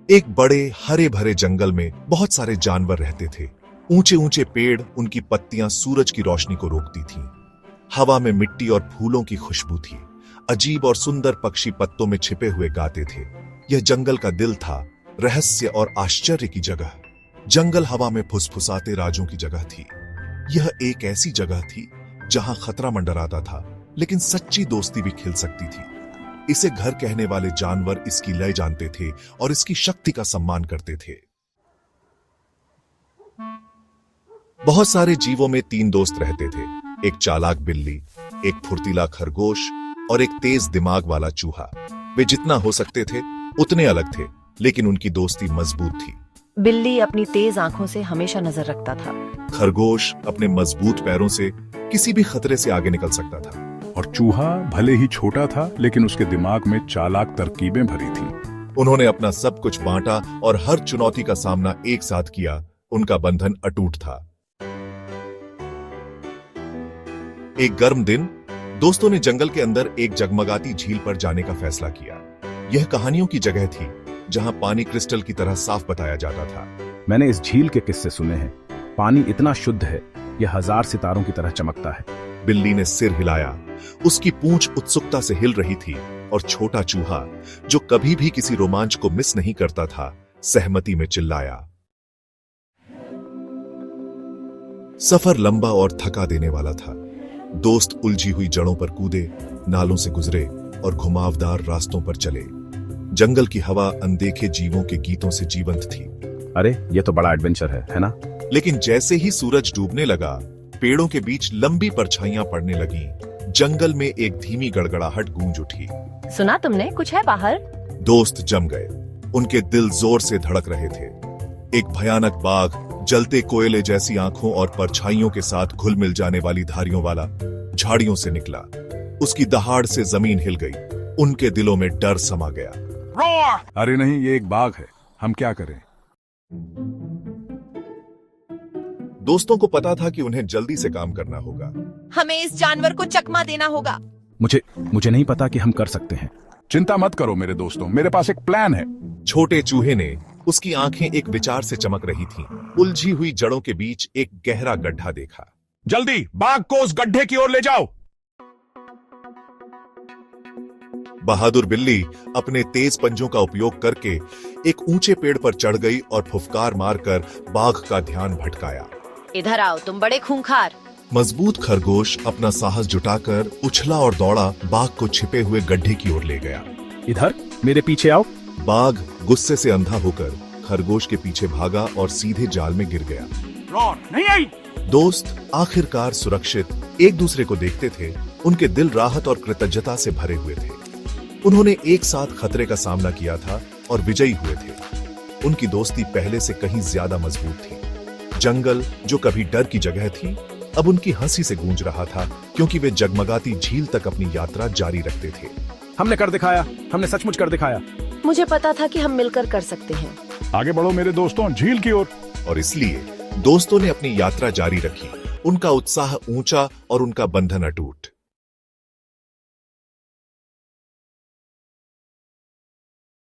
एक बड़े हरे भरे जंगल में बहुत सारे जानवर रहते थे। ऊंचे ऊंचे पेड़, उनकी पत्तियां सूरज की रोशनी को रोकती थीं। हवा में मिट्टी और फूलों की खुशबू थी। अजीब और सुंदर पक्षी पत्तों में छिपे हुए गाते थे। यह जंगल का दिल था, रहस्य और आश्चर्य की जगह। जंगल हवा में फुसफुसाते राजों की जगह थी। यह एक ऐसी जगह थी जहां खतरा मंडराता था, लेकिन सच्ची दोस्ती भी खिल सकती थी। इसे घर कहने वाले जानवर इसकी लय जानते थे और इसकी शक्ति का सम्मान करते थे। बहुत सारे जीवों में 3 दोस्त रहते थे, एक चालाक बिल्ली, एक फुर्तीला खरगोश और एक तेज दिमाग वाला चूहा। वे जितना हो सकते थे उतने अलग थे, लेकिन उनकी दोस्ती मजबूत थी। बिल्ली अपनी तेज आंखों से हमेशा नजर रखता था। खरगोश अपने मजबूत पैरों से किसी भी खतरे से आगे निकल सकता था। और चूहा भले ही छोटा था, लेकिन उसके दिमाग में चालाक तरकीबें भरी थी। उन्होंने अपना सब कुछ बांटा और हर चुनौती का सामना एक साथ किया। उनका बंधन अटूट था। एक गर्म दिन दोस्तों ने जंगल के अंदर एक जगमगाती झील पर जाने का फैसला किया। यह कहानियों की जगह थी जहां पानी क्रिस्टल की तरह साफ बताया जाता था। मैंने इस झील के किस्से सुने हैं। पानी इतना शुद्ध है, यह 1000 सितारों की तरह चमकता है। बिल्ली ने सिर हिलाया। उसकी पूंछ उत्सुकता से हिल रही थी और छोटा चूहा, जो कभी भी किसी रोमांच को मिस नहीं करता था, सहमति में चिल्लाया। सफर लंबा और थका देने वाला था। दोस्त उलझी हुई जड़ों पर कूदे, नालों से गुजरे और घुमावदार रास्तों पर चले। जंगल की हवा अनदेखे जीवों के गीतों से जीवंत थी। अरे, ये तो बड़ा एडवेंचर है ना? लेकिन जैसे ही सूरज डूबने लगा, पेड़ों के बीच लंबी परछाइयां पड़ने लगीं। जंगल में एक धीमी गड़गड़ाहट गूंज उठी। सुना तुमने? कुछ है बाहर। दोस्त जम गए। उनके दिल जोर से धड़क रहे थे। एक भयानक बाघ, जलते कोयले जैसी आंखों और परछाइयों के साथ घुल मिल जाने वाली धारियों वाला, झाड़ियों से निकला। उसकी दहाड़ से जमीन हिल गई। उनके दिलों में डर समा गया। अरे नहीं, ये एक बाघ है, हम क्या करें? दोस्तों को पता था कि उन्हें जल्दी से काम करना होगा। हमें इस जानवर को चकमा देना होगा। मुझे नहीं पता कि हम कर सकते हैं। चिंता मत करो मेरे दोस्तों, मेरे पास एक प्लान है। छोटे चूहे ने, उसकी आंखें एक विचार से चमक रही थीं। उलझी हुई जड़ों के बीच एक गहरा गड्ढा देखा। जल्दी बाघ को उस गड्ढे की ओर ले जाओ। बहादुर बिल्ली अपने तेज पंजों का उपयोग करके एक ऊंचे पेड़ पर चढ़ गई और फुफकार मारकर बाघ का ध्यान भटकाया। इधर आओ, तुम बड़े खूंखार। मजबूत खरगोश अपना साहस जुटाकर उछला और दौड़ा बाघ को छिपे हुए गड्ढे की ओर ले गया। इधर मेरे पीछे आओ। बाघ गुस्से से अंधा होकर खरगोश के पीछे भागा और सीधे जाल में गिर गया। नहीं आई। दोस्त आखिरकार सुरक्षित एक दूसरे को देखते थे। उनके दिल राहत और कृतज्ञता से भरे हुए थे। उन्होंने एक साथ खतरे का सामना किया था और विजयी हुए थे। उनकी दोस्ती पहले से कहीं ज्यादा मजबूत थी। जंगल, जो कभी डर की जगह थी, अब उनकी हंसी से गूंज रहा था, क्योंकि वे जगमगाती झील तक अपनी यात्रा जारी रखते थे। हमने कर दिखाया, हमने सचमुच कर दिखाया। मुझे पता था कि हम मिलकर कर सकते हैं। आगे बढ़ो मेरे दोस्तों, झील की ओर। और इसलिए दोस्तों ने अपनी यात्रा जारी रखी। उनका उत्साह ऊंचा और उनका बंधन अटूट।